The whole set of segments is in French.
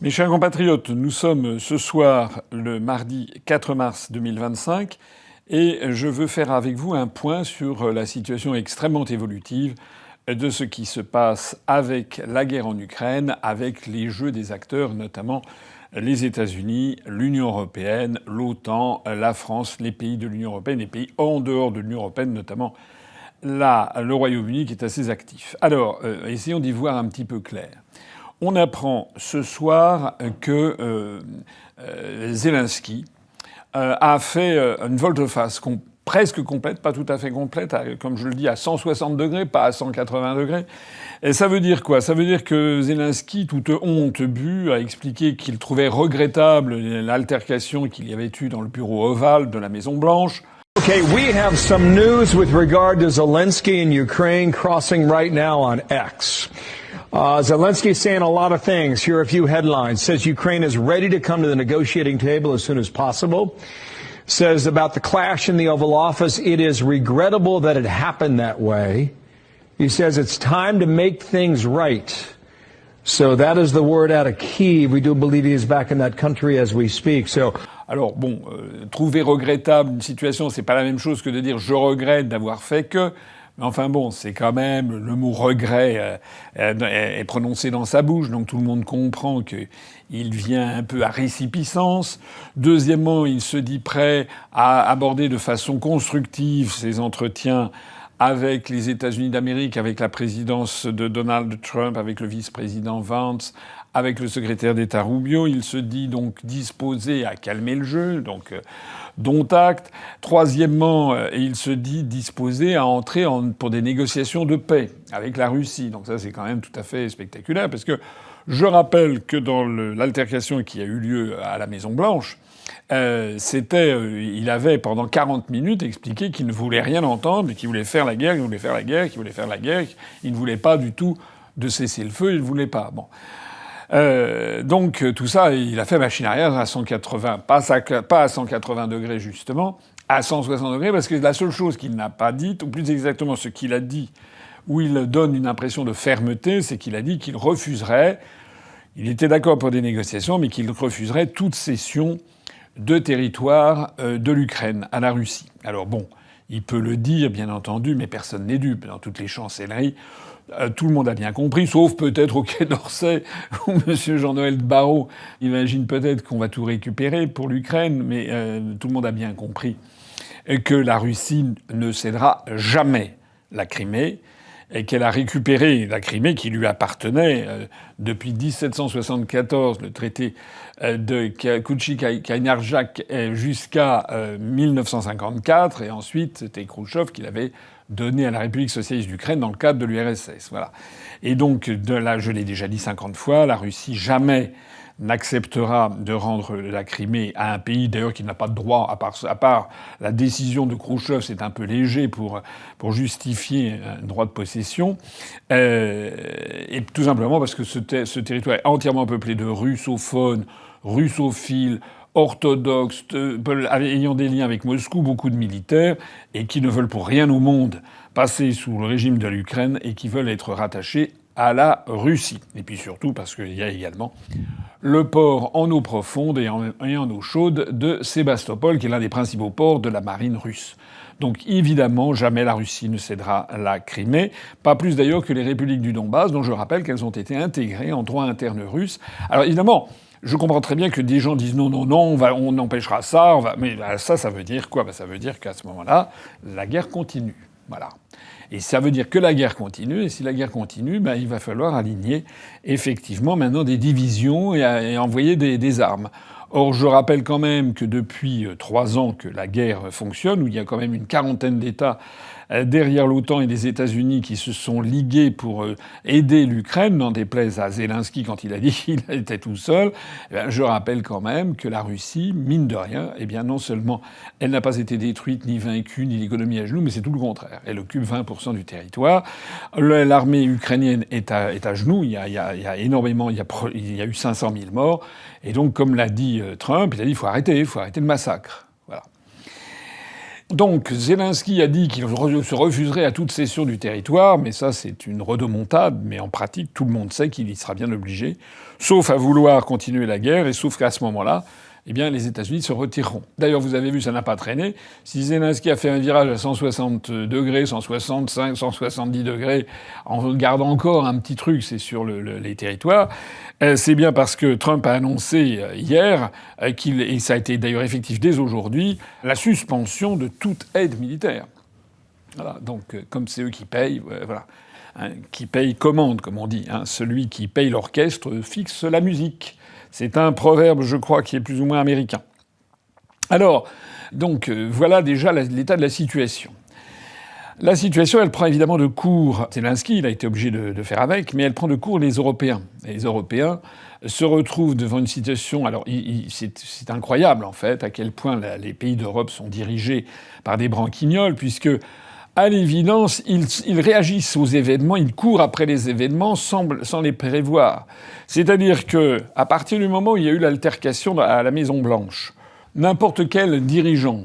Mes chers compatriotes, nous sommes ce soir le mardi 4 mars 2025 et je veux faire avec vous un point sur la situation extrêmement évolutive de ce qui se passe avec la guerre en Ukraine, avec les jeux des acteurs, notamment les États-Unis, l'Union européenne, l'OTAN, la France, les pays de l'Union européenne, les pays en dehors de l'Union européenne, notamment le Royaume-Uni qui est assez actif. Alors, essayons d'y voir un petit peu clair. On apprend ce soir que Zelensky a fait une volte-face presque complète, pas tout à fait complète, comme je le dis, à 160 degrés, pas à 180 degrés. Et ça veut dire quoi? Ça veut dire que Zelensky, toute honte bue, a expliqué qu'il trouvait regrettable l'altercation qu'il y avait eu dans le bureau ovale de la Maison-Blanche. Okay, we have some news with regard to Zelensky in Ukraine crossing right now on X. Zelensky is saying a lot of things. Here are a few headlines. Says Ukraine is ready to come to the negotiating table as soon as possible. Says about the clash in the Oval Office, it is regrettable that it happened that way. He says it's time to make things right. So that is the word out of Kyiv. We do believe he is back in that country as we speak. Alors bon, trouver regrettable une situation, c'est pas la même chose que de dire je regrette d'avoir fait que. Mais enfin bon, c'est quand même le mot regret est prononcé dans sa bouche, donc tout le monde comprend qu'il vient un peu à résipiscence. Deuxièmement, il se dit prêt à aborder de façon constructive ses entretiens avec les États-Unis d'Amérique, avec la présidence de Donald Trump, avec le vice-président Vance, avec le secrétaire d'État Rubio. Il se dit donc disposé à calmer le jeu, donc dont acte. Troisièmement, il se dit disposé à entrer pour des négociations de paix avec la Russie. Donc ça, c'est quand même tout à fait spectaculaire, parce que je rappelle que dans l'altercation qui a eu lieu à la Maison-Blanche, il avait pendant 40 minutes expliqué qu'il ne voulait rien entendre, qu'il voulait faire la guerre, qu'il voulait faire la guerre, qu'il voulait faire la guerre. Il ne voulait pas du tout de cesser le feu, il ne voulait pas. Bon. Donc tout ça, il a fait machine arrière à 180, pas à 180 degrés justement, à 160 degrés, parce que la seule chose qu'il n'a pas dite, ou plus exactement ce qu'il a dit, où il donne une impression de fermeté, c'est qu'il a dit qu'il refuserait, il était d'accord pour des négociations, mais qu'il refuserait toute cession de territoire de l'Ukraine à la Russie. Alors bon, il peut le dire, bien entendu, mais personne n'est dupe. Dans toutes les chancelleries, tout le monde a bien compris, sauf peut-être au Quai d'Orsay, où M. Jean-Noël Barrot imagine peut-être qu'on va tout récupérer pour l'Ukraine, mais tout le monde a bien compris que la Russie ne cédera jamais la Crimée, et qu'elle a récupéré la Crimée qui lui appartenait depuis 1774, le traité de Kouchik-Kainarjak, jusqu'à 1954, et ensuite c'était Khrouchtchev qui l'avait donné à la République socialiste d'Ukraine dans le cadre de l'URSS. Voilà. Et donc, je l'ai déjà dit 50 fois, la Russie jamais n'acceptera de rendre la Crimée à un pays, d'ailleurs, qui n'a pas de droit, à part la décision de Khrouchtchev, c'est un peu léger pour justifier un droit de possession, et tout simplement parce que ce territoire est entièrement peuplé de russophones, russophiles, orthodoxes, ayant des liens avec Moscou, beaucoup de militaires, et qui ne veulent pour rien au monde passer sous le régime de l'Ukraine et qui veulent être rattachés à la Russie. Et puis surtout parce qu'il y a également le port en eau profonde et en eau chaude de Sébastopol, qui est l'un des principaux ports de la marine russe. Donc évidemment, jamais la Russie ne cédera la Crimée, pas plus d'ailleurs que les républiques du Donbass, dont je rappelle qu'elles ont été intégrées en droit interne russe. Alors évidemment, je comprends très bien que des gens disent non, on empêchera ça, mais ça veut dire quoi? Ça veut dire qu'à ce moment-là, la guerre continue. Voilà. Et ça veut dire que la guerre continue, et si la guerre continue, il va falloir aligner effectivement maintenant des divisions et envoyer des armes. Or, je rappelle quand même que depuis 3 ans que la guerre fonctionne, où il y a quand même une quarantaine d'États derrière l'OTAN et les États-Unis qui se sont ligués pour aider l'Ukraine, n'en déplaise à Zelensky quand il a dit qu'il était tout seul. Je rappelle quand même que la Russie, mine de rien, non seulement elle n'a pas été détruite, ni vaincue, ni l'économie à genoux, mais c'est tout le contraire. Elle occupe 20% du territoire. L'armée ukrainienne est à genoux. Il y a énormément, il y a eu 500 000 morts. Et donc, comme l'a dit Trump, il a dit il faut arrêter le massacre. Voilà. Donc Zelensky a dit qu'il se refuserait à toute cession du territoire, mais ça c'est une rodomontade, mais en pratique tout le monde sait qu'il y sera bien obligé, sauf à vouloir continuer la guerre, et sauf qu'à ce moment-là, eh bien les États-Unis se retireront. D'ailleurs vous avez vu, ça n'a pas traîné. Si Zelensky a fait un virage à 160 degrés, 165, 170 degrés, en gardant encore un petit truc, c'est sur les territoires, c'est bien parce que Trump a annoncé hier et ça a été d'ailleurs effectif dès aujourd'hui, la suspension de toute aide militaire. Voilà, donc comme c'est eux qui payent, voilà. Hein, qui paye commande, comme on dit. Hein. Celui qui paye l'orchestre fixe la musique. C'est un proverbe, je crois, qui est plus ou moins américain. Alors, donc, voilà déjà l'état de la situation. La situation, elle prend évidemment de court Zelensky, il a été obligé de faire avec, mais elle prend de court les Européens. Et les Européens se retrouvent devant une situation... Alors, c'est incroyable, en fait, à quel point les pays d'Europe sont dirigés par des branquignoles, puisque... À l'évidence, ils réagissent aux événements, ils courent après les événements sans les prévoir. C'est-à-dire que, à partir du moment où il y a eu l'altercation à la Maison Blanche, n'importe quel dirigeant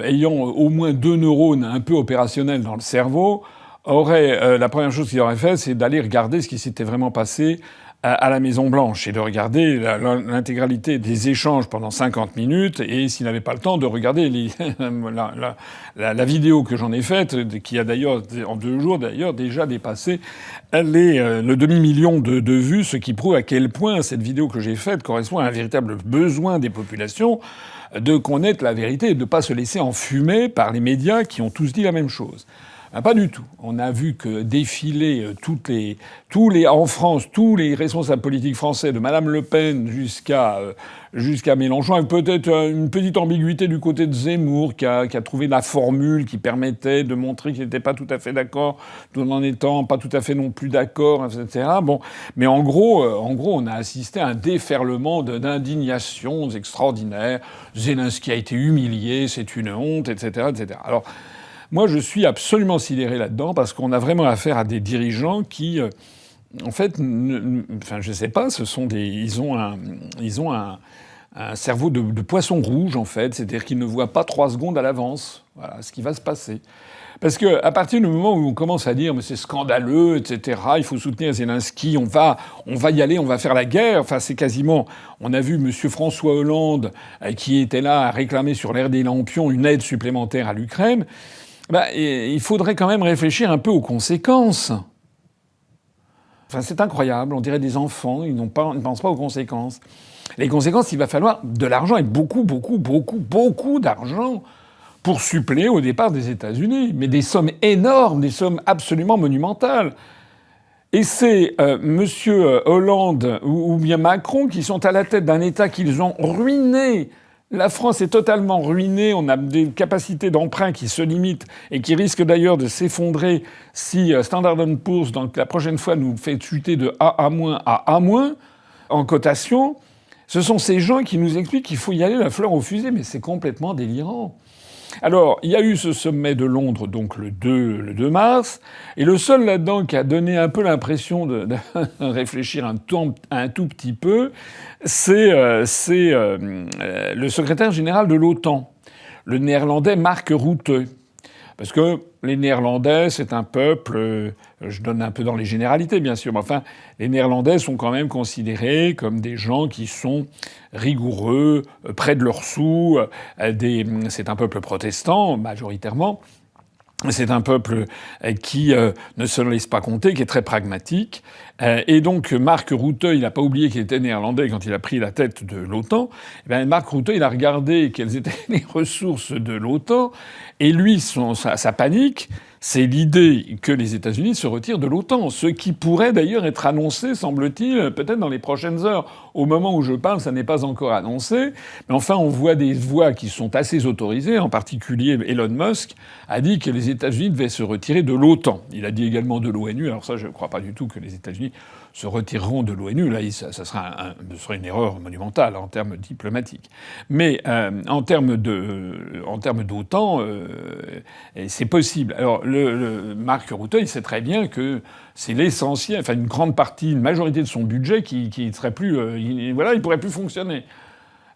ayant au moins 2 neurones un peu opérationnels dans le cerveau aurait la première chose qu'il aurait fait, c'est d'aller regarder ce qui s'était vraiment passé à la Maison-Blanche et de regarder l'intégralité des échanges pendant 50 minutes et s'il n'avait pas le temps de regarder la vidéo que j'en ai faite, qui a d'ailleurs, en 2 jours d'ailleurs, déjà dépassé le demi-million de vues, ce qui prouve à quel point cette vidéo que j'ai faite correspond à un véritable besoin des populations de connaître la vérité et de ne pas se laisser enfumer par les médias qui ont tous dit la même chose. Pas du tout. On a vu que défiler en France, tous les responsables politiques français, de Madame Le Pen jusqu'à Mélenchon, avec peut-être une petite ambiguïté du côté de Zemmour, qui a trouvé la formule qui permettait de montrer qu'il n'était pas tout à fait d'accord, tout en étant pas tout à fait non plus d'accord, etc. Bon, mais en gros, on a assisté à un déferlement d'indignations extraordinaires. Zelensky a été humilié, c'est une honte, etc., etc. Alors. Moi, je suis absolument sidéré là-dedans parce qu'on a vraiment affaire à des dirigeants qui, en fait, enfin, je sais pas, ils ont un cerveau de poisson rouge, en fait. C'est-à-dire qu'ils ne voient pas 3 secondes à l'avance. Voilà ce qui va se passer. Parce que à partir du moment où on commence à dire mais c'est scandaleux, etc., il faut soutenir Zelensky, on va y aller, on va faire la guerre. Enfin, c'est quasiment. On a vu Monsieur François Hollande qui était là à réclamer sur l'air des lampions une aide supplémentaire à l'Ukraine. Il faudrait quand même réfléchir un peu aux conséquences. Enfin, c'est incroyable. On dirait des enfants. Ils ne pensent pas aux conséquences. Les conséquences, il va falloir de l'argent et beaucoup d'argent pour suppléer au départ des États-Unis. Mais des sommes énormes, des sommes absolument monumentales. Et c'est Monsieur Hollande ou bien Macron qui sont à la tête d'un État qu'ils ont ruiné. La France est totalement ruinée, on a des capacités d'emprunt qui se limitent et qui risquent d'ailleurs de s'effondrer si Standard & Poor's, donc la prochaine fois, nous fait chuter de A- à A- en cotation. Ce sont ces gens qui nous expliquent qu'il faut y aller la fleur au fusil, mais c'est complètement délirant. Alors, il y a eu ce sommet de Londres, donc le 2 mars, et le seul là-dedans qui a donné un peu l'impression de réfléchir un tout petit peu, c'est le secrétaire général de l'OTAN, le néerlandais Mark Rutte. Parce que les Néerlandais, c'est un peuple, je donne un peu dans les généralités bien sûr, mais enfin, les Néerlandais sont quand même considérés comme des gens qui sont rigoureux, près de leurs sous, c'est un peuple protestant majoritairement. C'est un peuple qui ne se laisse pas compter, qui est très pragmatique. Et donc, Mark Rutte, il n'a pas oublié qu'il était néerlandais quand il a pris la tête de l'OTAN. Eh bien, Mark Rutte, il a regardé quelles étaient les ressources de l'OTAN. Et lui, sa panique, c'est l'idée que les États-Unis se retirent de l'OTAN. Ce qui pourrait d'ailleurs être annoncé, semble-t-il, peut-être dans les prochaines heures. Au moment où je parle, ça n'est pas encore annoncé. Mais enfin, on voit des voix qui sont assez autorisées. En particulier, Elon Musk a dit que les États-Unis devaient se retirer de l'OTAN. Il a dit également de l'ONU. Alors ça, je ne crois pas du tout que les États-Unis se retireront de l'ONU. Là, ce serait une erreur monumentale en termes diplomatiques. Mais en termes d'OTAN, c'est possible. Alors, Mark Rutte, il sait très bien que c'est l'essentiel, enfin une grande partie, une majorité de son budget qui serait plus, il pourrait plus fonctionner.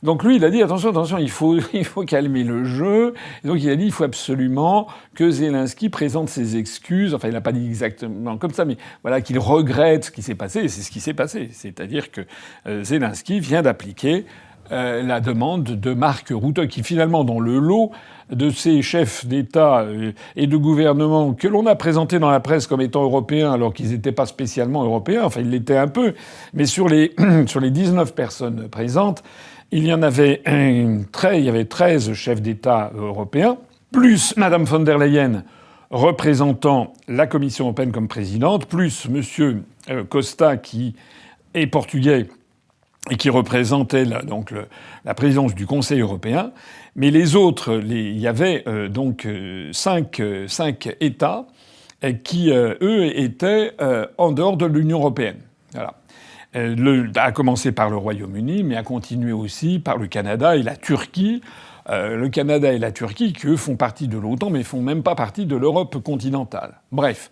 Donc lui, il a dit attention, il faut calmer le jeu. Et donc il a dit il faut absolument que Zelensky présente ses excuses. Enfin, il n'a pas dit exactement comme ça, mais voilà, qu'il regrette ce qui s'est passé. Et c'est ce qui s'est passé. C'est-à-dire que Zelensky vient d'appliquer la demande de Mark Rutte, qui finalement, dans le lot de ces chefs d'État et de gouvernement que l'on a présentés dans la presse comme étant européens, alors qu'ils n'étaient pas spécialement européens, enfin ils l'étaient un peu, mais sur les 19 personnes présentes, il y avait 13 chefs d'État européens, plus Madame von der Leyen représentant la Commission européenne comme présidente, plus Monsieur Costa qui est portugais et qui représentait la présidence du Conseil européen. Mais les autres, il y avait donc cinq États qui, eux, étaient en dehors de l'Union européenne. Voilà. A commencé par le Royaume-Uni, mais a continué aussi par le Canada et la Turquie. Le Canada et la Turquie, qui eux font partie de l'OTAN, mais font même pas partie de l'Europe continentale. Bref.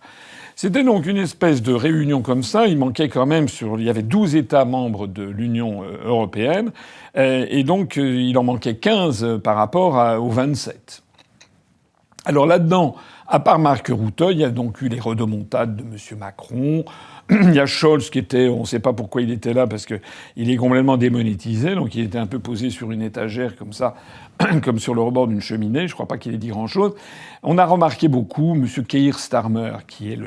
C'était donc une espèce de réunion comme ça. Il manquait quand même il y avait 12 États membres de l'Union européenne. Et donc, il en manquait 15 par rapport aux 27. Alors là-dedans, à part Mark Rutte, il y a donc eu les rodomontades de M. Macron. Il y a Scholz qui était, on ne sait pas pourquoi il était là, parce que il est complètement démonétisé, donc il était un peu posé sur une étagère comme ça, comme sur le rebord d'une cheminée. Je crois pas qu'il ait dit grand-chose. On a remarqué beaucoup M. Keir Starmer, qui est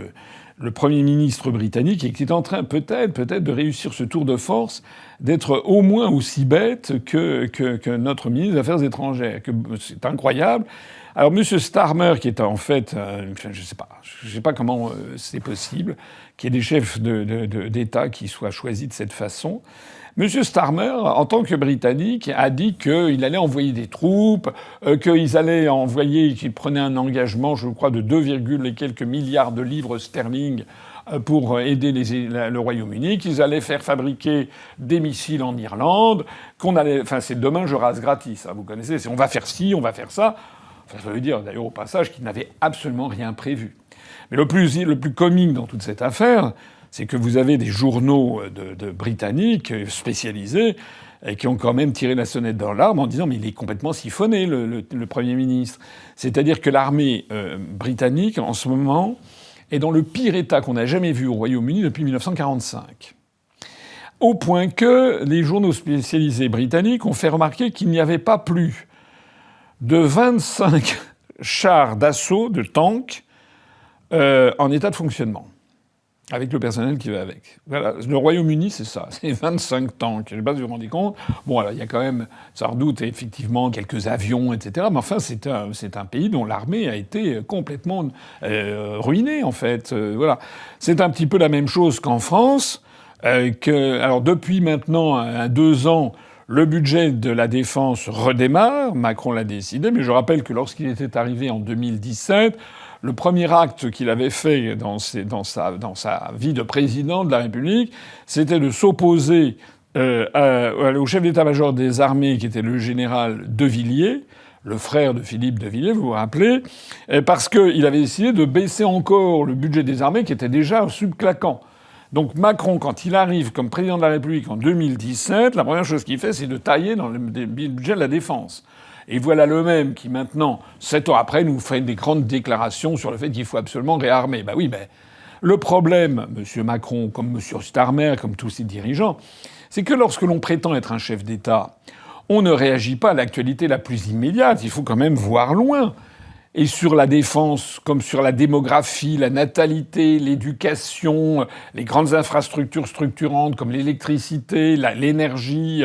le Premier ministre britannique, et qui est en train peut-être de réussir ce tour de force, d'être au moins aussi bête que notre ministre des Affaires étrangères. C'est incroyable. Alors, M. Starmer, qui est en fait, je sais pas comment c'est possible, qu'il y ait des chefs d'État qui soient choisis de cette façon. M. Starmer, en tant que Britannique, a dit qu'il allait envoyer des troupes, qu'il prenait un engagement, je crois, de 2, et quelques milliards de livres sterling pour aider le Royaume-Uni, qu'ils allaient faire fabriquer des missiles en Irlande, c'est demain je rase gratis, hein, vous connaissez, on va faire ci, on va faire ça. Ça veut dire d'ailleurs au passage qu'ils n'avaient absolument rien prévu. Mais le plus comique dans toute cette affaire, c'est que vous avez des journaux de britanniques spécialisés qui ont quand même tiré la sonnette dans l'arme en disant mais il est complètement siphonné le Premier ministre. C'est-à-dire que l'armée britannique en ce moment est dans le pire état qu'on a jamais vu au Royaume-Uni depuis 1945. Au point que les journaux spécialisés britanniques ont fait remarquer qu'il n'y avait pas plus de 25 chars d'assaut, de tanks, en état de fonctionnement, avec le personnel qui va avec. Voilà. Le Royaume-Uni, c'est ça. C'est 25 tanks. Je ne sais pas si vous vous rendez compte. Bon, alors, il y a quand même, sans doute, effectivement, quelques avions, etc. Mais enfin, c'est un pays dont l'armée a été complètement ruinée, en fait. Voilà. C'est un petit peu la même chose qu'en France. Alors, depuis maintenant 2 ans, le budget de la défense redémarre. Macron l'a décidé. Mais je rappelle que lorsqu'il était arrivé en 2017, le premier acte qu'il avait fait dans sa vie de président de la République, c'était de s'opposer au chef d'état-major des armées, qui était le général De Villiers, le frère de Philippe De Villiers, vous vous rappelez, parce qu'il avait décidé de baisser encore le budget des armées, qui était déjà subclaquant. Donc Macron, quand il arrive comme président de la République en 2017, la première chose qu'il fait, c'est de tailler dans le budget de la défense. Et voilà le même qui maintenant, 7 ans après, nous fait des grandes déclarations sur le fait qu'il faut absolument réarmer. Ben oui, le problème, M. Macron, comme M. Starmer, comme tous ces dirigeants, c'est que lorsque l'on prétend être un chef d'État, on ne réagit pas à l'actualité la plus immédiate. Il faut quand même voir loin. Et sur la défense, comme sur la démographie, la natalité, l'éducation, les grandes infrastructures structurantes comme l'électricité, l'énergie,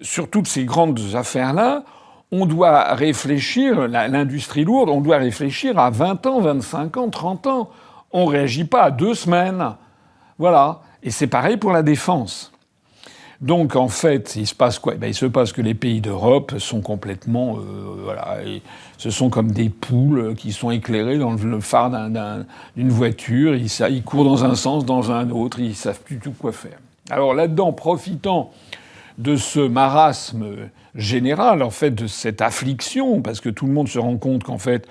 sur toutes ces grandes affaires-là, on doit réfléchir, l'industrie lourde, on doit réfléchir à 20 ans, 25 ans, 30 ans. On ne réagit pas à 2 semaines. Voilà. Et c'est pareil pour la défense. Donc, en fait, il se passe quoi? Il se passe que les pays d'Europe sont complètement, ce sont comme des poules qui sont éclairées dans le phare d'une voiture. Ils courent dans un sens, dans un autre. Ils savent plus tout quoi faire. Alors là-dedans, profitant de ce marasme général, en fait, de cette affliction, parce que tout le monde se rend compte qu'en fait,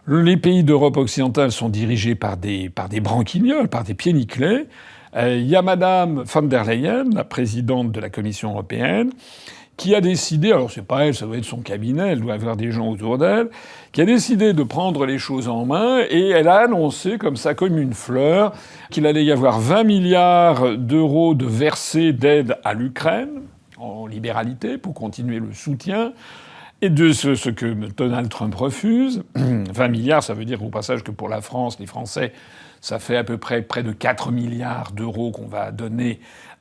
les pays d'Europe occidentale sont dirigés par des branquignoles, par des pieds nickelés. Il y a Madame von der Leyen, la présidente de la Commission européenne, qui a décidé, alors c'est pas elle, ça doit être son cabinet, elle doit avoir des gens autour d'elle, qui a décidé de prendre les choses en main et elle a annoncé comme ça, comme une fleur, qu'il allait y avoir 20 milliards d'euros de versés d'aide à l'Ukraine, en libéralité, pour continuer le soutien, et de ce que Donald Trump refuse. 20 milliards, ça veut dire au passage que pour la France, les Français, ça fait à peu près de 4 milliards d'euros qu'on va donner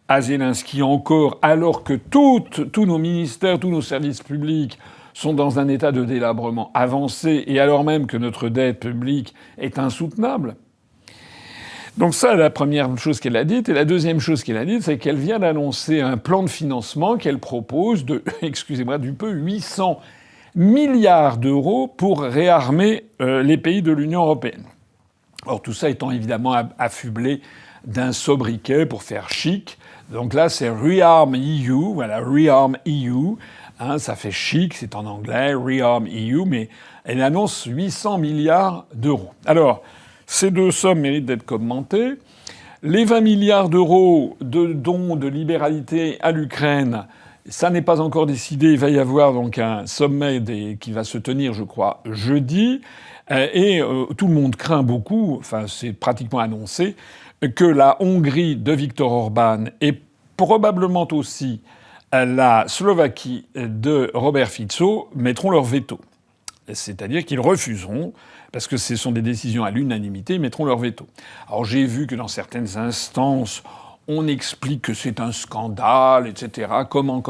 à Zelensky encore, alors que tous nos ministères, tous nos services publics sont dans un état de délabrement avancé, et alors même que notre dette publique est insoutenable. Donc ça, la première chose qu'elle a dite. Et la deuxième chose qu'elle a dite, c'est qu'elle vient d'annoncer un plan de financement qu'elle propose de, excusez-moi du peu, 800 milliards d'euros pour réarmer les pays de l'Union européenne. Or, tout ça étant évidemment affublé d'un sobriquet pour faire chic. Donc là, c'est Rearm EU, voilà, Rearm EU. Hein, ça fait chic, c'est en anglais, Rearm EU, mais elle annonce 800 milliards d'euros. Alors, ces deux sommes méritent d'être commentées. Les 20 milliards d'euros de dons de libéralité à l'Ukraine, ça n'est pas encore décidé. Il va y avoir donc un sommet qui va se tenir, je crois, jeudi. Et tout le monde craint beaucoup, enfin c'est pratiquement annoncé, que la Hongrie de Viktor Orban et probablement aussi la Slovaquie de Robert Fico mettront leur veto. C'est-à-dire qu'ils refuseront, parce que ce sont des décisions à l'unanimité, ils mettront leur veto. Alors j'ai vu que dans certaines instances, on explique que c'est un scandale, etc. Comment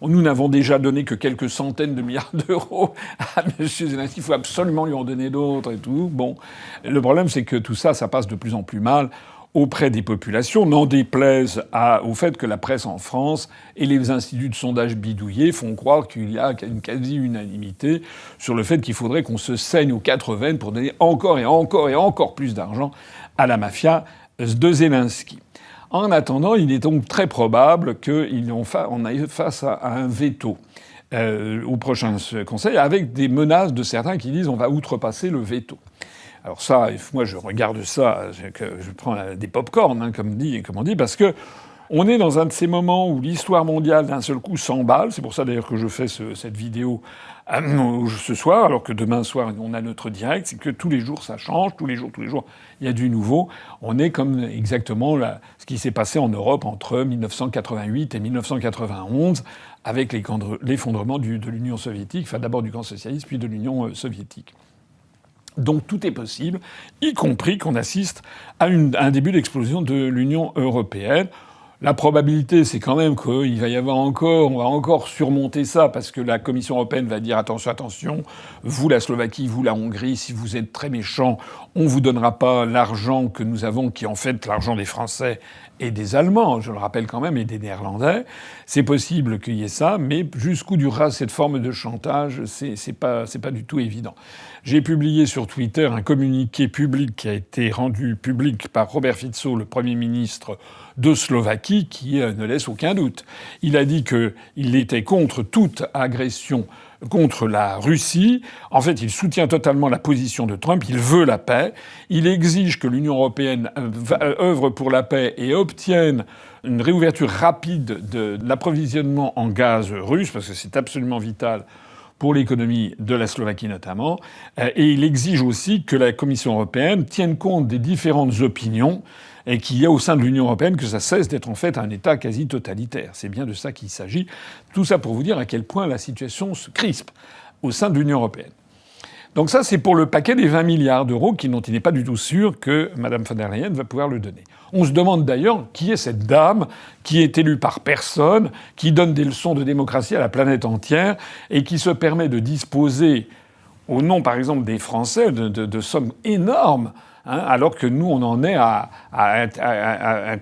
nous n'avons déjà donné que quelques centaines de milliards d'euros à M. Zelensky. Il faut absolument lui en donner d'autres et tout. Bon, le problème, c'est que tout ça, ça passe de plus en plus mal auprès des populations, n'en déplaise au fait que la presse en France et les instituts de sondage bidouillés font croire qu'il y a une quasi-unanimité sur le fait qu'il faudrait qu'on se saigne aux 4 veines pour donner encore et encore et encore plus d'argent à la mafia de Zelensky. En attendant, il est donc très probable qu'on aille face à un veto au prochain Conseil, avec des menaces de certains qui disent on va outrepasser le veto. Alors ça, moi je regarde ça, je prends des pop-corn, hein, comme on dit, parce que on est dans un de ces moments où l'histoire mondiale d'un seul coup s'emballe. C'est pour ça d'ailleurs que je fais cette vidéo ce soir, alors que demain soir on a notre direct. C'est que tous les jours ça change, tous les jours il y a du nouveau. On est comme exactement ce qui s'est passé en Europe entre 1988 et 1991, avec l'effondrement de l'Union soviétique, enfin d'abord du camp socialiste, puis de l'Union soviétique. Donc tout est possible, y compris qu'on assiste à un début d'explosion de l'Union européenne. La probabilité, c'est quand même on va encore surmonter ça, parce que la Commission européenne va dire attention, vous la Slovaquie, vous la Hongrie, si vous êtes très méchants, on vous donnera pas l'argent que nous avons, qui est en fait l'argent des Français et des Allemands, je le rappelle quand même, et des Néerlandais. C'est possible qu'il y ait ça, mais jusqu'où durera cette forme de chantage, c'est pas du tout évident. J'ai publié sur Twitter un communiqué public qui a été rendu public par Robert Fico, le Premier ministre de Slovaquie, qui ne laisse aucun doute. Il a dit qu'il était contre toute agression contre la Russie. En fait, il soutient totalement la position de Trump. Il veut la paix. Il exige que l'Union européenne œuvre pour la paix et obtienne une réouverture rapide de l'approvisionnement en gaz russe, parce que c'est absolument vital pour l'économie de la Slovaquie notamment. Et il exige aussi que la Commission européenne tienne compte des différentes opinions et qu'il y a au sein de l'Union européenne, que ça cesse d'être en fait un État quasi totalitaire. C'est bien de ça qu'il s'agit. Tout ça pour vous dire à quel point la situation se crispe au sein de l'Union européenne. Donc ça, c'est pour le paquet des 20 milliards d'euros dont il n'est pas du tout sûr que Mme von der Leyen va pouvoir le donner. On se demande d'ailleurs qui est cette dame qui est élue par personne, qui donne des leçons de démocratie à la planète entière et qui se permet de disposer, au nom par exemple des Français, de sommes énormes, hein, alors que nous, on en est à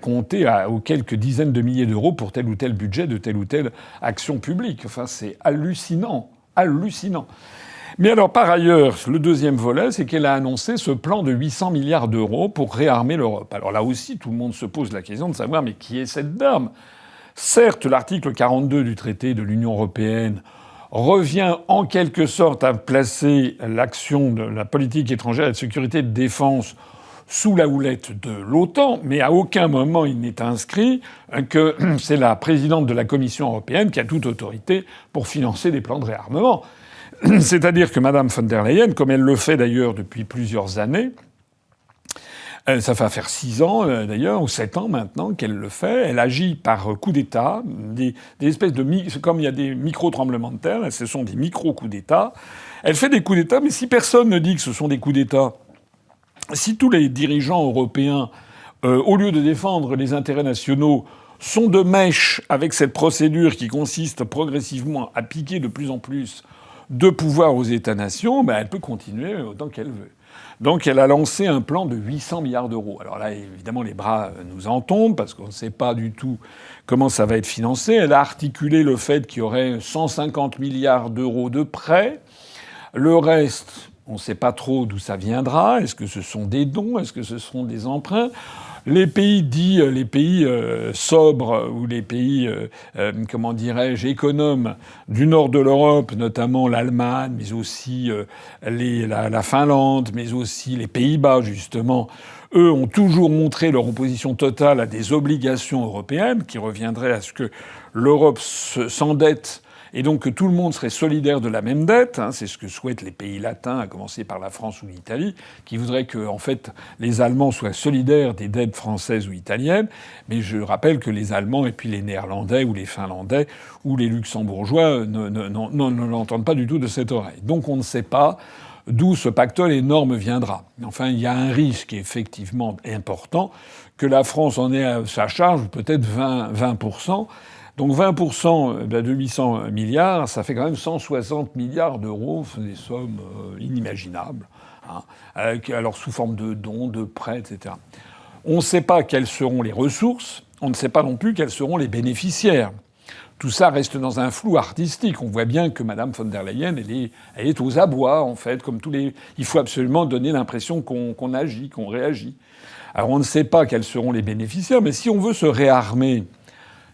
compter aux quelques dizaines de milliers d'euros pour tel ou tel budget de telle ou telle action publique. Enfin, c'est hallucinant. Hallucinant. Mais alors, par ailleurs, le deuxième volet, c'est qu'elle a annoncé ce plan de 800 milliards d'euros pour réarmer l'Europe. Alors là aussi, tout le monde se pose la question de savoir, mais qui est cette dame ? Certes, l'article 42 du traité de l'Union européenne revient en quelque sorte à placer l'action de la politique étrangère et de sécurité de défense sous la houlette de l'OTAN, mais à aucun moment il n'est inscrit que c'est la présidente de la Commission européenne qui a toute autorité pour financer des plans de réarmement. C'est-à-dire que Mme von der Leyen, comme elle le fait d'ailleurs depuis plusieurs années, ça va faire 6 ans d'ailleurs, ou 7 ans maintenant qu'elle le fait. Elle agit par coup d'État, des espèces de... Comme il y a des micro-tremblements de terre, ce sont des micro-coups d'État. Elle fait des coups d'État, mais si personne ne dit que ce sont des coups d'État, si tous les dirigeants européens, au lieu de défendre les intérêts nationaux, sont de mèche avec cette procédure qui consiste progressivement à piquer de plus en plus de pouvoir aux États-nations, ben elle peut continuer autant qu'elle veut. Donc elle a lancé un plan de 800 milliards d'euros. Alors là, évidemment, les bras nous en tombent parce qu'on ne sait pas du tout comment ça va être financé. Elle a articulé le fait qu'il y aurait 150 milliards d'euros de prêts. Le reste, on ne sait pas trop d'où ça viendra. Est-ce que ce sont des dons? Est-ce que ce seront des emprunts? Les pays dits, les pays sobres ou les pays, comment dirais-je, économes du nord de l'Europe, notamment l'Allemagne, mais aussi la Finlande, mais aussi les Pays-Bas, justement, eux ont toujours montré leur opposition totale à des obligations européennes qui reviendraient à ce que l'Europe s'endette et donc que tout le monde serait solidaire de la même dette. C'est ce que souhaitent les pays latins, à commencer par la France ou l'Italie, qui voudraient que, en fait, les Allemands soient solidaires des dettes françaises ou italiennes. Mais je rappelle que les Allemands et puis les Néerlandais ou les Finlandais ou les Luxembourgeois ne l'entendent pas du tout de cette oreille. Donc on ne sait pas d'où ce pactole énorme viendra. Enfin, il y a un risque effectivement important que la France en ait à sa charge, peut-être 20%. Donc 20% de 800 milliards, ça fait quand même 160 milliards d'euros, des sommes inimaginables, alors sous forme de dons, de prêts, etc. On ne sait pas quelles seront les ressources, on ne sait pas non plus quels seront les bénéficiaires. Tout ça reste dans un flou artistique. On voit bien que Mme von der Leyen, elle est aux abois, en fait, comme tous les... Il faut absolument donner l'impression qu'on agit, qu'on réagit. Alors on ne sait pas quels seront les bénéficiaires, mais si on veut se réarmer,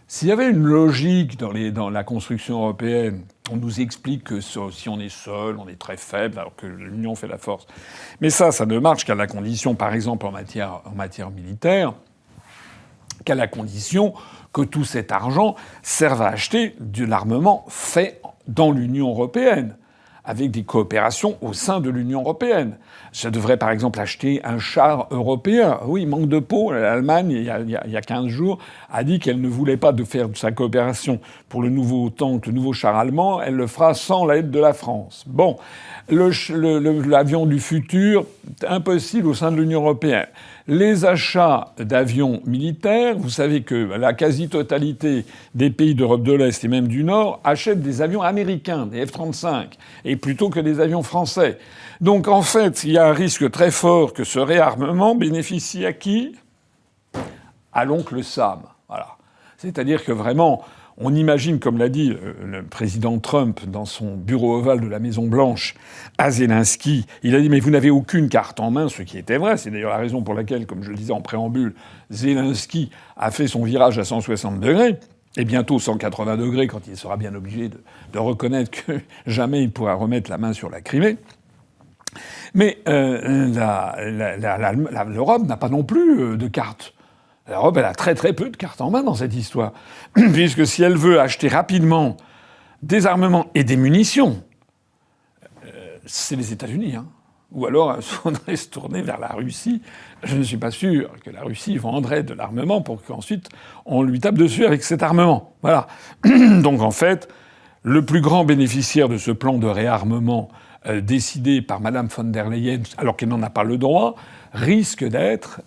s'il y avait une logique dans la construction européenne, on nous explique que si on est seul, on est très faible, alors que l'Union fait la force. Mais ça ne marche qu'à la condition, par exemple en matière militaire, qu'à la condition que tout cet argent serve à acheter de l'armement fait dans l'Union européenne, avec des coopérations au sein de l'Union européenne. Ça devrait, par exemple, acheter un char européen. Oui, manque de peau. L'Allemagne, il y a 15 jours, a dit qu'elle ne voulait pas de faire de sa coopération pour le nouveau tank, le nouveau char allemand. Elle le fera sans l'aide de la France. Bon. L'avion du futur, impossible au sein de l'Union européenne. Les achats d'avions militaires, vous savez que la quasi-totalité des pays d'Europe de l'Est et même du Nord achètent des avions américains, des F-35, et plutôt que des avions français. Donc en fait, il y a un risque très fort que ce réarmement bénéficie à qui? À l'oncle Sam. Voilà. C'est-à-dire que vraiment, on imagine, comme l'a dit le président Trump dans son bureau ovale de la Maison-Blanche à Zelensky, il a dit « Mais vous n'avez aucune carte en main », ce qui était vrai. C'est d'ailleurs la raison pour laquelle, comme je le disais en préambule, Zelensky a fait son virage à 160 degrés, et bientôt 180 degrés quand il sera bien obligé de reconnaître que jamais il pourra remettre la main sur la Crimée. Mais l'Europe n'a pas non plus de carte. L'Europe, elle a très très peu de cartes en main dans cette histoire. Puisque si elle veut acheter rapidement des armements et des munitions, c'est les États-Unis. Ou alors, il faudrait se tourner vers la Russie. Je ne suis pas sûr que la Russie vendrait de l'armement pour qu'ensuite on lui tape dessus avec cet armement. Voilà. Donc en fait, le plus grand bénéficiaire de ce plan de réarmement décidé par Mme von der Leyen, alors qu'elle n'en a pas le droit, risque d'être,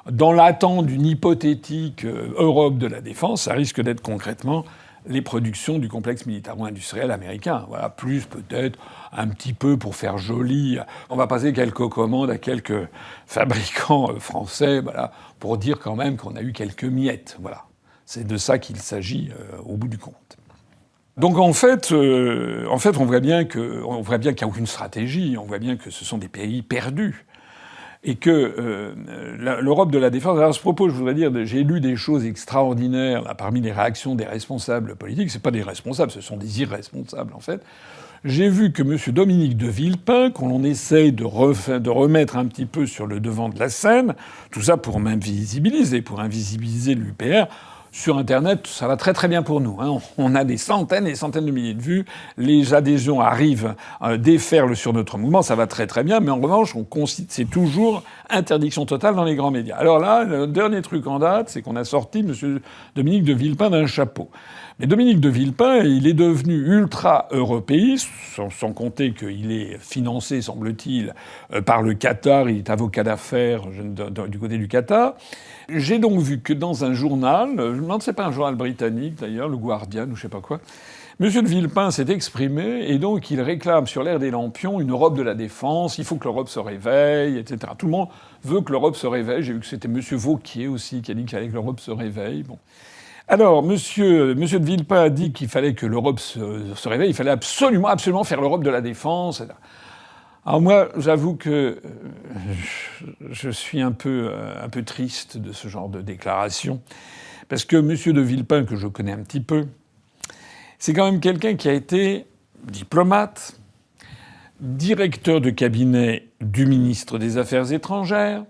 dans l'attente d'une hypothétique Europe de la défense, ça risque d'être concrètement les productions du complexe militaro-industriel américain. Voilà, plus peut-être un petit peu pour faire joli. On va passer quelques commandes à quelques fabricants français, voilà, pour dire quand même qu'on a eu quelques miettes. Voilà, c'est de ça qu'il s'agit au bout du compte. Donc en fait, on voit bien qu'il n'y a aucune stratégie. On voit bien que ce sont des pays perdus. Et que l'Europe de la défense... Alors à ce propos, je voudrais dire, j'ai lu des choses extraordinaires là, parmi les réactions des responsables politiques. C'est pas des responsables, ce sont des irresponsables en fait. j'ai vu que M. Dominique de Villepin, qu'on l'on essaye de remettre un petit peu sur le devant de la scène, tout ça pour m'invisibiliser, pour invisibiliser l'UPR, sur Internet, ça va très très bien pour nous. Hein. On a des centaines et des centaines de milliers de vues. Les adhésions arrivent, déferlent sur notre mouvement. Ça va très très bien. Mais en revanche, c'est toujours interdiction totale dans les grands médias. Alors là, le dernier truc en date, c'est qu'on a sorti M. Dominique de Villepin d'un chapeau. Mais Dominique de Villepin, il est devenu ultra-européiste, sans compter qu'il est financé, semble-t-il, par le Qatar. Il est avocat d'affaires du côté du Qatar. J'ai donc vu que dans un journal, je me demande si c'est pas un journal britannique d'ailleurs, le Guardian ou je sais pas quoi, M. de Villepin s'est exprimé et donc il réclame sur l'air des lampions une Europe de la défense, il faut que l'Europe se réveille, etc. Tout le monde veut que l'Europe se réveille. J'ai vu que c'était M. Vauquier aussi qui a dit qu'il fallait que l'Europe se réveille. Bon. Alors, monsieur de Villepin a dit qu'il fallait que l'Europe se réveille, il fallait absolument faire l'Europe de la défense. Alors moi, j'avoue que je suis un peu triste de ce genre de déclaration, parce que monsieur de Villepin, que je connais un petit peu, c'est quand même quelqu'un qui a été diplomate, directeur de cabinet du ministre des Affaires étrangères,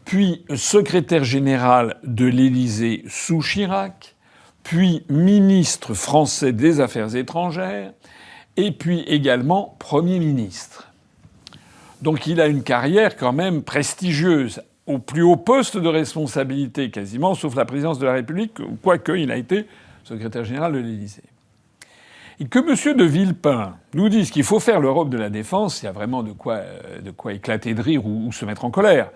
puis secrétaire général de l'Élysée sous Chirac, puis ministre français des Affaires étrangères, et puis également Premier ministre. Donc il a une carrière quand même prestigieuse, au plus haut poste de responsabilité quasiment, sauf la présidence de la République, quoique il a été secrétaire général de l'Élysée. Et que M. de Villepin nous dise qu'il faut faire l'Europe de la défense, il y a vraiment de quoi éclater de rire ou se mettre en colère.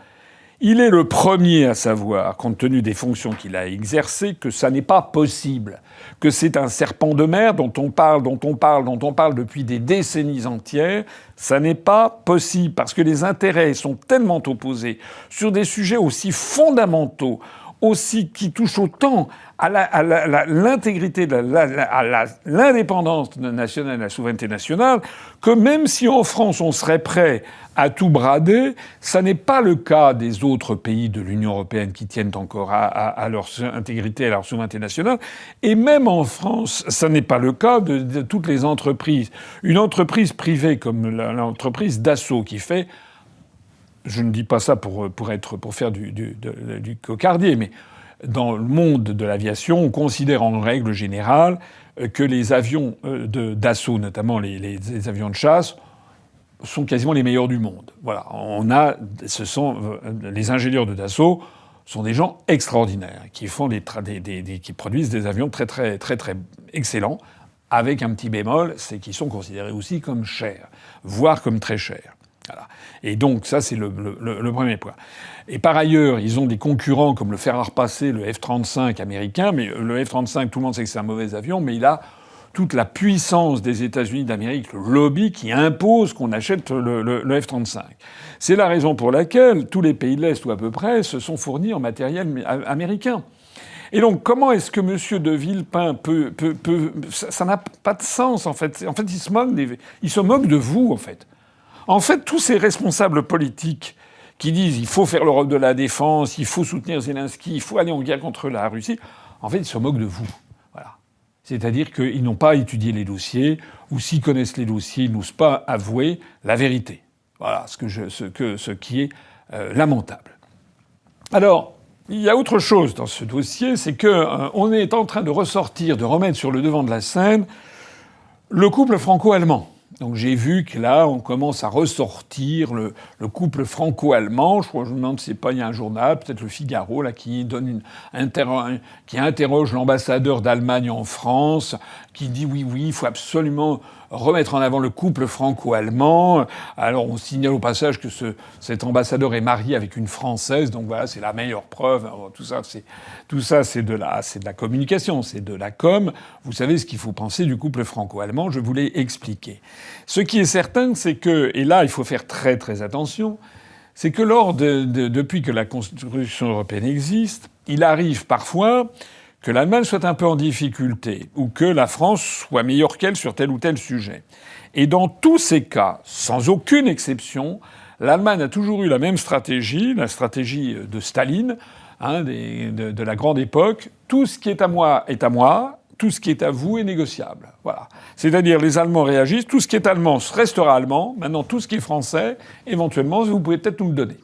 Il est le premier à savoir, compte tenu des fonctions qu'il a exercées, que ça n'est pas possible, que c'est un serpent de mer dont on parle depuis des décennies entières. Ça n'est pas possible parce que les intérêts sont tellement opposés sur des sujets aussi fondamentaux, aussi qui touchent autant à l'intégrité, à l'indépendance nationale, à la souveraineté nationale, que même si en France on serait prêt à tout brader, ça n'est pas le cas des autres pays de l'Union européenne qui tiennent encore à leur intégrité, à leur souveraineté nationale. Et même en France, ça n'est pas le cas de toutes les entreprises. Une entreprise privée comme l'entreprise Dassault qui fait, je ne dis pas ça pour faire du cocardier, mais dans le monde de l'aviation, on considère en règle générale que les avions d'assaut, notamment les avions de chasse, sont quasiment les meilleurs du monde. Voilà, les ingénieurs de Dassault sont des gens extraordinaires qui font qui produisent des avions très très très très excellents, avec un petit bémol, c'est qu'ils sont considérés aussi comme chers, voire comme très chers. Voilà. Et donc ça, c'est le premier point. Et par ailleurs, ils ont des concurrents comme le fer à repasser, le F-35 américain, mais le F-35, tout le monde sait que c'est un mauvais avion, mais il a toute la puissance des États-Unis d'Amérique, le lobby qui impose qu'on achète le F-35. C'est la raison pour laquelle tous les pays de l'Est, ou à peu près, se sont fournis en matériel américain. Et donc, comment est-ce que M. de Villepin peut ça n'a pas de sens, en fait. En fait, il se moque de vous, en fait. En fait, tous ces responsables politiques qui disent il faut faire l'Europe de la défense, il faut soutenir Zelensky, il faut aller en guerre contre la Russie, en fait, ils se moquent de vous. Voilà. C'est-à-dire qu'ils n'ont pas étudié les dossiers, ou s'ils connaissent les dossiers, ils n'osent pas avouer la vérité. Voilà ce qui est lamentable. Alors, il y a autre chose dans ce dossier, c'est qu'on est en train de remettre sur le devant de la scène le couple franco-allemand. Donc j'ai vu que là, on commence à ressortir le couple franco-allemand. Je me demande si il y a un journal, peut-être le Figaro, là, qui interroge l'ambassadeur d'Allemagne en France, qui dit oui, il faut absolument remettre en avant le couple franco-allemand. Alors on signale au passage que cet ambassadeur est marié avec une Française, donc voilà, c'est la meilleure preuve. Alors, tout ça, c'est de la communication, c'est de la com. Vous savez ce qu'il faut penser du couple franco-allemand, je vous l'ai expliqué. Ce qui est certain, c'est que, et là il faut faire très très attention, c'est que depuis que la Constitution européenne existe, il arrive parfois que l'Allemagne soit un peu en difficulté, ou que la France soit meilleure qu'elle sur tel ou tel sujet. Et dans tous ces cas, sans aucune exception, l'Allemagne a toujours eu la même stratégie, la stratégie de Staline, de la grande époque. Tout ce qui est à moi est à moi. tout ce qui est à vous est négociable. Voilà. C'est-à-dire, les Allemands réagissent, tout ce qui est allemand restera allemand. Maintenant, tout ce qui est français, éventuellement, vous pouvez peut-être nous le donner.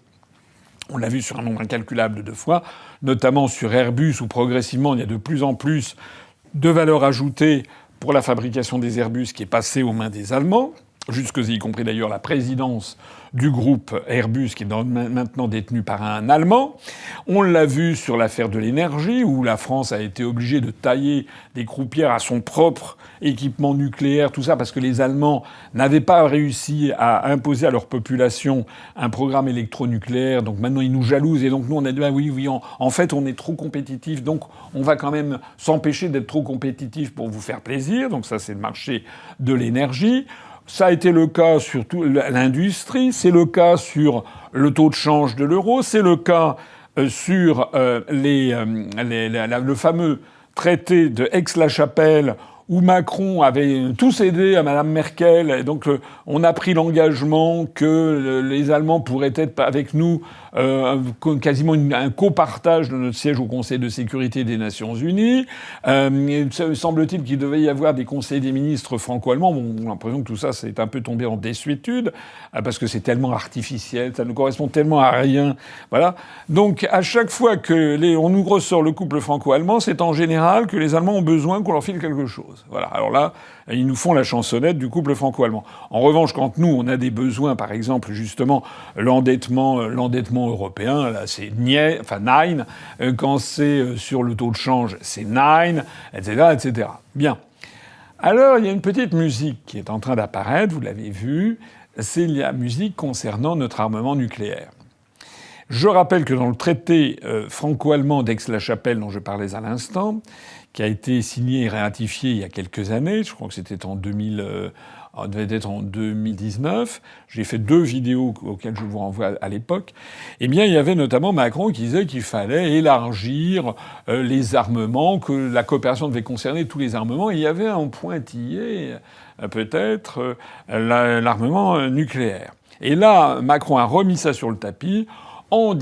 On l'a vu sur un nombre incalculable de fois, notamment sur Airbus, où progressivement, il y a de plus en plus de valeur ajoutée pour la fabrication des Airbus qui est passée aux mains des Allemands, y compris d'ailleurs la présidence du groupe Airbus qui est maintenant détenu par un Allemand. On l'a vu sur l'affaire de l'énergie, où la France a été obligée de tailler des croupières à son propre équipement nucléaire, tout ça parce que les Allemands n'avaient pas réussi à imposer à leur population un programme électronucléaire. Donc maintenant, ils nous jalousent. Et donc nous, on a dit, ah oui, en fait, on est trop compétitifs. Donc on va quand même s'empêcher d'être trop compétitifs pour vous faire plaisir. Donc ça, c'est le marché de l'énergie. Ça a été le cas sur l'industrie, c'est le cas sur le taux de change de l'euro, c'est le cas sur le fameux traité de Aix-la-Chapelle où Macron avait tout cédé à Madame Merkel. Et donc on a pris l'engagement que les Allemands pourraient être avec nous quasiment un copartage de notre siège au Conseil de sécurité des Nations Unies. Semble-t-il qu'il devait y avoir des conseils des ministres franco-allemands. Bon, on a l'impression que tout ça c'est un peu tombé en désuétude parce que c'est tellement artificiel, ça ne correspond tellement à rien. Voilà. Donc à chaque fois que on nous ressort le couple franco-allemand, c'est en général que les Allemands ont besoin qu'on leur file quelque chose. Voilà. Alors là, ils nous font la chansonnette du couple franco-allemand. En revanche, quand nous, on a des besoins, par exemple, justement, l'endettement européen, là, c'est nine. Quand c'est sur le taux de change, c'est nine, etc., etc. Bien. Alors, il y a une petite musique qui est en train d'apparaître, vous l'avez vu, c'est la musique concernant notre armement nucléaire. Je rappelle que dans le traité franco-allemand d'Aix-la-Chapelle dont je parlais à l'instant, qui a été signé et ratifié il y a quelques années, je crois que c'était en 2019, j'ai fait 2 vidéos auxquelles je vous renvoie à l'époque, eh bien il y avait notamment Macron qui disait qu'il fallait élargir les armements, que la coopération devait concerner tous les armements, et il y avait en pointillé peut-être l'armement nucléaire. Et là, Macron a remis ça sur le tapis en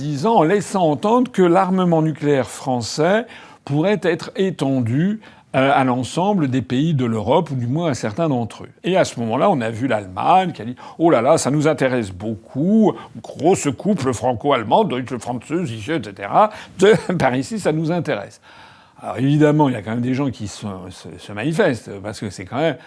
laissant entendre que l'armement nucléaire français pourrait être étendu à l'ensemble des pays de l'Europe, ou du moins à certains d'entre eux. Et à ce moment-là, on a vu l'Allemagne qui a dit « Oh là là, ça nous intéresse beaucoup, grosse couple franco-allemand, Deutsche-Französische, etc. Par ici, ça nous intéresse. » Alors évidemment, il y a quand même des gens qui se manifestent, parce que c'est quand même...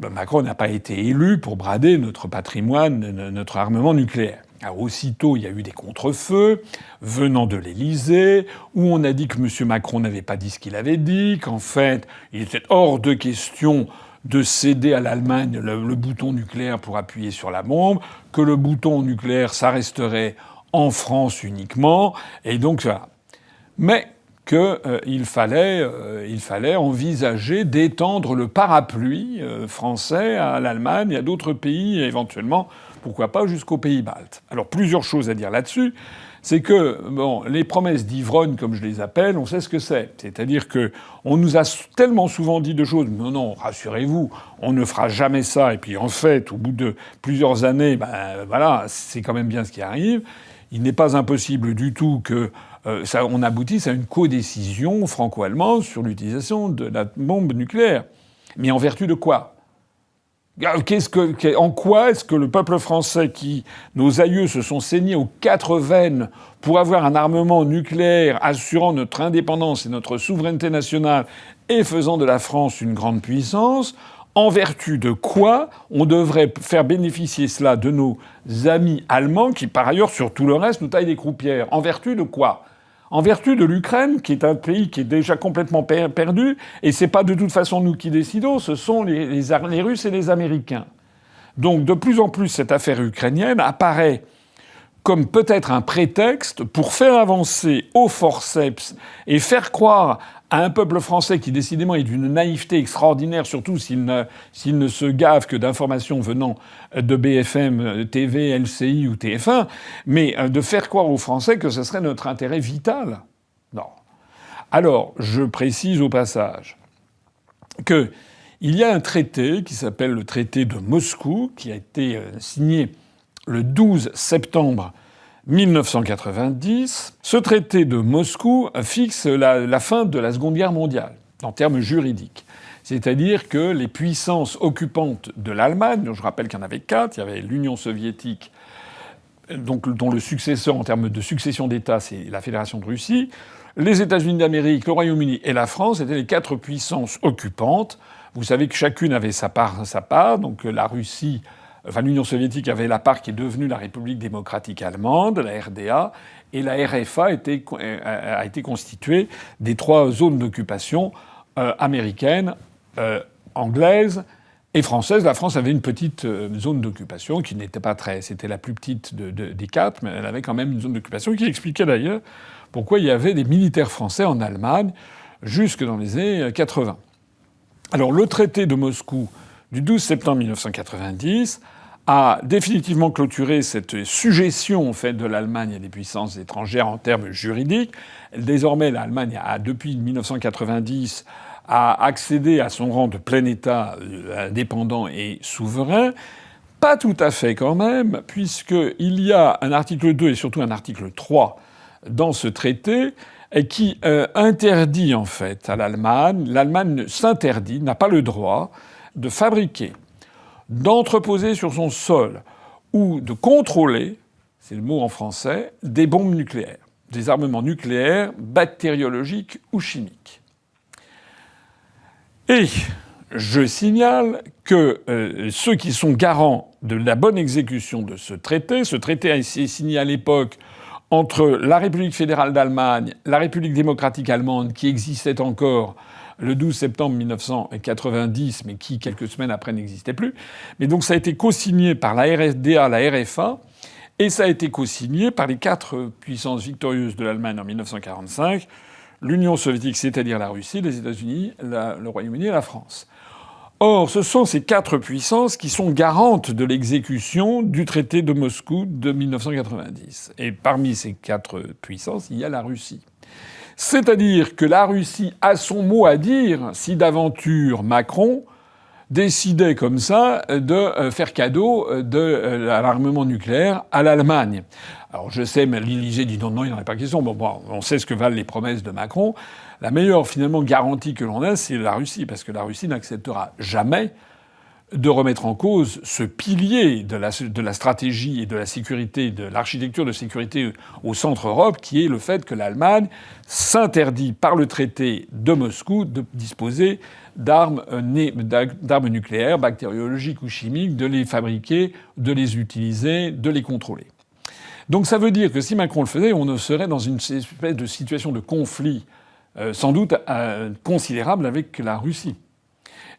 Macron n'a pas été élu pour brader notre patrimoine, notre armement nucléaire. Alors aussitôt, il y a eu des contre-feux venant de l'Élysée, où on a dit que M. Macron n'avait pas dit ce qu'il avait dit, qu'en fait, il était hors de question de céder à l'Allemagne le bouton nucléaire pour appuyer sur la bombe, que le bouton nucléaire, ça resterait en France uniquement, et donc voilà. Mais qu'il fallait envisager d'étendre le parapluie français à l'Allemagne et à d'autres pays, éventuellement, pourquoi pas jusqu'aux pays baltes. Alors plusieurs choses à dire là-dessus. C'est que les promesses d'ivrogne, comme je les appelle, on sait ce que c'est. C'est-à-dire que on nous a tellement souvent dit de choses. Non, rassurez-vous, on ne fera jamais ça. Et puis en fait, au bout de plusieurs années, voilà, c'est quand même bien ce qui arrive. Il n'est pas impossible du tout que on aboutisse à une codécision franco-allemande sur l'utilisation de la bombe nucléaire. Mais en vertu de quoi ? En quoi est-ce que le peuple français, nos aïeux se sont saignés aux 4 veines pour avoir un armement nucléaire assurant notre indépendance et notre souveraineté nationale et faisant de la France une grande puissance, en vertu de quoi on devrait faire bénéficier cela de nos amis allemands qui, par ailleurs, sur tout le reste, nous taillent des croupières? En vertu de quoi ? En vertu de l'Ukraine, qui est un pays qui est déjà complètement perdu, et c'est pas de toute façon nous qui décidons, ce sont les Russes et les Américains. Donc de plus en plus, cette affaire ukrainienne apparaît comme peut-être un prétexte pour faire avancer au forceps et faire croire à un peuple français qui décidément est d'une naïveté extraordinaire, surtout s'il ne se gave que d'informations venant de BFM TV, LCI ou TF1, mais de faire croire aux Français que ce serait notre intérêt vital. Non. Alors, je précise au passage qu'il y a un traité qui s'appelle le traité de Moscou, qui a été signé le 12 septembre 1990. Ce traité de Moscou fixe la fin de la Seconde Guerre mondiale. en termes juridiques. C'est-à-dire que les puissances occupantes de l'Allemagne, dont je rappelle qu'il y en avait 4, il y avait l'Union soviétique, donc, dont le successeur en termes de succession d'États, c'est la Fédération de Russie, les États-Unis d'Amérique, le Royaume-Uni et la France étaient les 4 puissances occupantes. Vous savez que chacune avait sa part. Donc la Russie, l'Union soviétique avait la part qui est devenue la République démocratique allemande, la RDA, et la RFA a été constituée des 3 zones d'occupation américaine, anglaise et française. La France avait une petite zone d'occupation qui n'était pas très... C'était la plus petite des 4, mais elle avait quand même une zone d'occupation qui expliquait d'ailleurs pourquoi il y avait des militaires français en Allemagne jusque dans les années 80. Alors le traité de Moscou du 12 septembre 1990 a définitivement clôturé cette sujétion en fait de l'Allemagne à des puissances étrangères en termes juridiques. Désormais, l'Allemagne a, depuis 1990, a accédé à son rang de plein État indépendant et souverain. Pas tout à fait quand même, puisqu'il y a un article 2 et surtout un article 3 dans ce traité qui interdit en fait à l'Allemagne. L'Allemagne s'interdit, n'a pas le droit de fabriquer, d'entreposer sur son sol ou de contrôler, c'est le mot en français, des bombes nucléaires, des armements nucléaires, bactériologiques ou chimiques. Et je signale que ceux qui sont garants de la bonne exécution de ce traité a été signé à l'époque entre la République fédérale d'Allemagne, la République démocratique allemande, qui existait encore le 12 septembre 1990, mais qui, quelques semaines après, n'existait plus. Mais donc ça a été co-signé par la RDA, la RFA, et ça a été co-signé par les 4 puissances victorieuses de l'Allemagne en 1945, l'Union soviétique, c'est-à-dire la Russie, les États-Unis, le Royaume-Uni et la France. Or, ce sont ces 4 puissances qui sont garantes de l'exécution du traité de Moscou de 1990. Et parmi ces 4 puissances, il y a la Russie. C'est-à-dire que la Russie a son mot à dire si d'aventure Macron décidait comme ça de faire cadeau de l'armement nucléaire à l'Allemagne. Alors je sais, mais l'Élysée dit non, il n'en est pas question. Bon, on sait ce que valent les promesses de Macron. La meilleure, finalement, garantie que l'on a, c'est la Russie, parce que la Russie n'acceptera jamais de remettre en cause ce pilier de la stratégie et de la sécurité, de l'architecture de sécurité au centre Europe, qui est le fait que l'Allemagne s'interdit par le traité de Moscou de disposer d'armes nucléaires, bactériologiques ou chimiques, de les fabriquer, de les utiliser, de les contrôler. Donc ça veut dire que si Macron le faisait, on serait dans une espèce de situation de conflit sans doute considérable avec la Russie.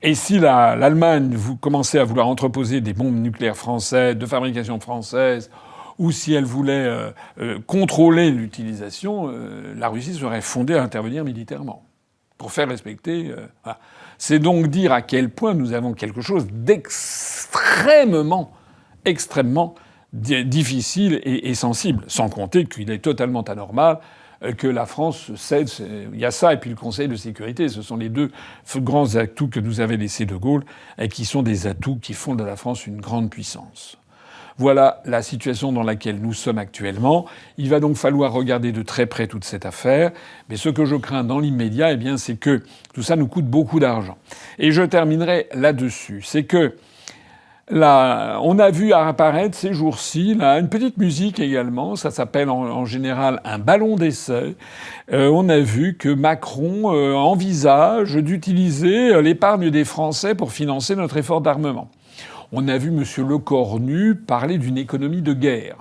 Et si l'Allemagne commençait à vouloir entreposer des bombes nucléaires françaises, de fabrication française, ou si elle voulait contrôler l'utilisation, la Russie serait fondée à intervenir militairement pour faire respecter. Voilà. C'est donc dire à quel point nous avons quelque chose d'extrêmement difficile et sensible, sans compter qu'il est totalement anormal que la France cède. Il y a ça et puis le Conseil de sécurité. Ce sont les 2 grands atouts que nous avait laissés De Gaulle et qui sont des atouts qui font de la France une grande puissance. Voilà la situation dans laquelle nous sommes actuellement. Il va donc falloir regarder de très près toute cette affaire. Mais ce que je crains dans l'immédiat, c'est que tout ça nous coûte beaucoup d'argent. Et je terminerai là-dessus. C'est que on a vu apparaître ces jours-ci une petite musique également. Ça s'appelle en général un ballon d'essai. On a vu que Macron envisage d'utiliser l'épargne des Français pour financer notre effort d'armement. On a vu M. Lecornu parler d'une économie de guerre.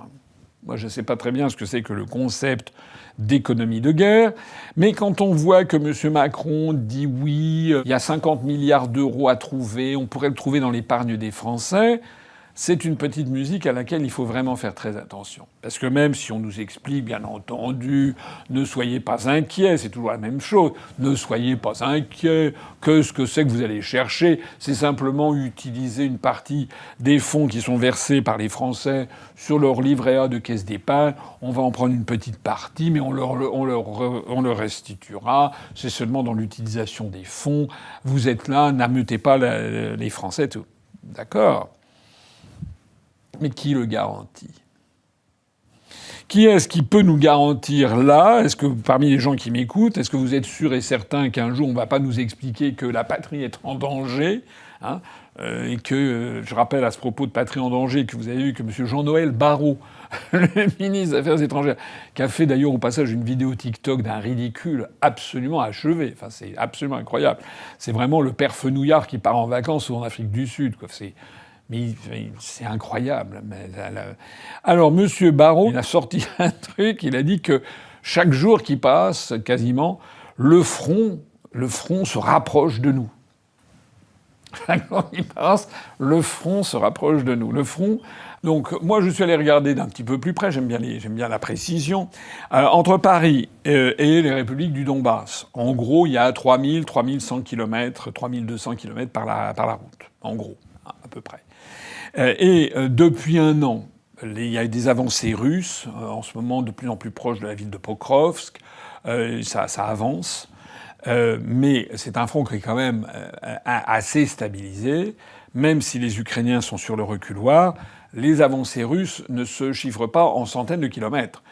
Moi, je ne sais pas très bien ce que c'est que le concept d'économie de guerre, mais quand on voit que M. Macron dit oui, il y a 50 milliards d'euros à trouver, on pourrait le trouver dans l'épargne des Français, c'est une petite musique à laquelle il faut vraiment faire très attention. Parce que même si on nous explique, bien entendu, ne soyez pas inquiets, c'est toujours la même chose, ne soyez pas inquiets, que ce que c'est que vous allez chercher, c'est simplement utiliser une partie des fonds qui sont versés par les Français sur leur livret A de caisse d'épargne, on va en prendre une petite partie, mais on leur restituera, c'est seulement dans l'utilisation des fonds, vous êtes là, n'ameutez pas les Français, tout. D'accord ? Mais qui le garantit ? Qui est-ce qui peut nous garantir là? Est-ce que parmi les gens qui m'écoutent, est-ce que vous êtes sûr et certain qu'un jour on va pas nous expliquer que la patrie est en danger, hein, et que je rappelle à ce propos de patrie en danger que vous avez vu que M. Jean-Noël Barrot, le ministre des Affaires étrangères, qui a fait d'ailleurs au passage une vidéo TikTok d'un ridicule absolument achevé. Enfin, c'est absolument incroyable. C'est vraiment le père Fenouillard qui part en vacances en Afrique du Sud, quoi. C'est incroyable. Alors, M. Barrot, il a sorti un truc, il a dit que chaque jour qui passe, quasiment, le front se rapproche de nous. Chaque jour qui passe, le front se rapproche de nous. Le front. Donc, moi, je suis allé regarder d'un petit peu plus près, j'aime bien la précision, entre Paris et les républiques du Donbass. En gros, il y a 3100 km, 3200 km par la route. En gros, à peu près. Et depuis un an, il y a des avancées russes, en ce moment de plus en plus proches de la ville de Pokrovsk. Ça avance. Mais c'est un front qui est quand même assez stabilisé. Même si les Ukrainiens sont sur le reculoir, les avancées russes ne se chiffrent pas en centaines de kilomètres.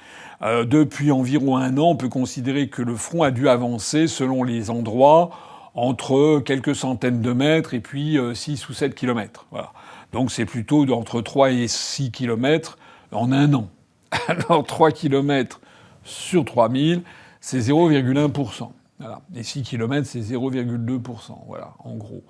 Depuis environ un an, on peut considérer que le front a dû avancer, selon les endroits, entre quelques centaines de mètres et puis 6 ou 7 kilomètres. Voilà. Donc c'est plutôt entre 3 et 6 kilomètres en un an. Alors 3 kilomètres sur 3000, c'est 0,1%. Voilà. Et 6 kilomètres, c'est 0,2%. Voilà, en gros.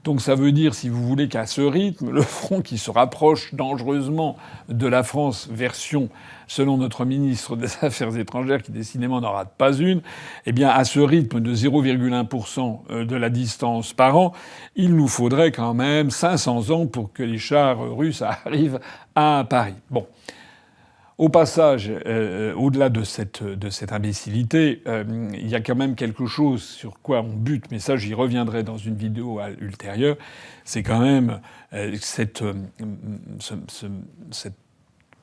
Donc ça veut dire, si vous voulez, qu'à ce rythme, le front qui se rapproche dangereusement de la France, version, selon notre ministre des Affaires étrangères, qui décidément n'en rate pas une, eh bien, à ce rythme de 0,1% de la distance par an, il nous faudrait quand même 500 ans pour que les chars russes arrivent à Paris. Bon. Au passage, au-delà de cette imbécilité, il y a quand même quelque chose sur quoi on bute, mais ça j'y reviendrai dans une vidéo ultérieure, c'est quand même cette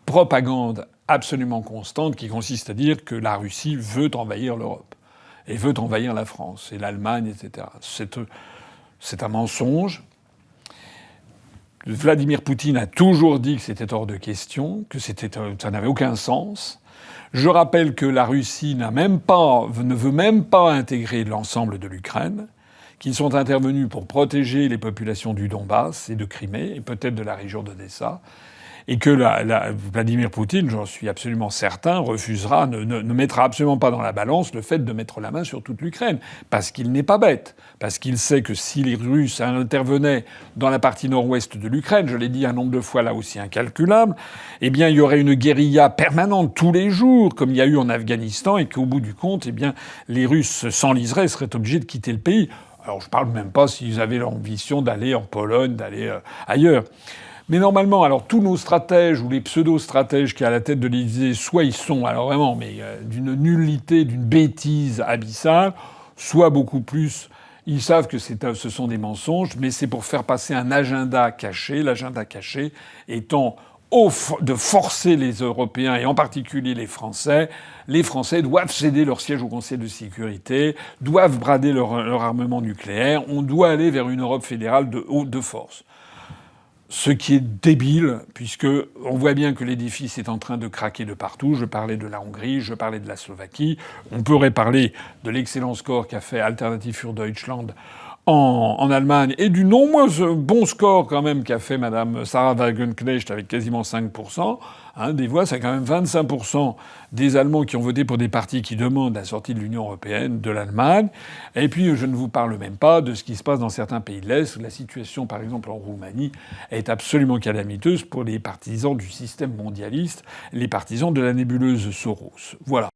propagande absolument constante qui consiste à dire que la Russie veut envahir l'Europe et veut envahir la France et l'Allemagne, etc. C'est un mensonge. Vladimir Poutine a toujours dit que c'était hors de question, que ça n'avait aucun sens. Je rappelle que la Russie ne veut même pas intégrer l'ensemble de l'Ukraine, qu'ils sont intervenus pour protéger les populations du Donbass et de Crimée, et peut-être de la région d'Odessa, et que Vladimir Poutine, j'en suis absolument certain, refusera, ne mettra absolument pas dans la balance le fait de mettre la main sur toute l'Ukraine. Parce qu'il n'est pas bête. Parce qu'il sait que si les Russes intervenaient dans la partie nord-ouest de l'Ukraine, je l'ai dit un nombre de fois là aussi incalculable, eh bien, il y aurait une guérilla permanente tous les jours, comme il y a eu en Afghanistan, et qu'au bout du compte, eh bien, les Russes s'enliseraient et seraient obligés de quitter le pays. Alors, je parle même pas s'ils avaient l'ambition d'aller en Pologne, d'aller ailleurs. Mais normalement, alors tous nos stratèges ou les pseudo-stratèges qui sont à la tête de l'Élysée, soit ils sont, alors vraiment, mais d'une nullité, d'une bêtise abyssale, soit beaucoup plus, ils savent que ce sont des mensonges, mais c'est pour faire passer un agenda caché, l'agenda caché étant de forcer les Européens, et en particulier les Français doivent céder leur siège au Conseil de sécurité, doivent brader leur armement nucléaire, on doit aller vers une Europe fédérale de force. Ce qui est débile, puisque on voit bien que l'édifice est en train de craquer de partout. Je parlais de la Hongrie, je parlais de la Slovaquie. On pourrait parler de l'excellent score qu'a fait Alternative für Deutschland en Allemagne et du non moins bon score quand même qu'a fait Madame Sarah Wagenknecht avec quasiment 5%. Des voix, c'est quand même 25% des Allemands qui ont voté pour des partis qui demandent la sortie de l'Union européenne, de l'Allemagne. Et puis, je ne vous parle même pas de ce qui se passe dans certains pays de l'Est, où la situation, par exemple en Roumanie, est absolument calamiteuse pour les partisans du système mondialiste, les partisans de la nébuleuse Soros. Voilà.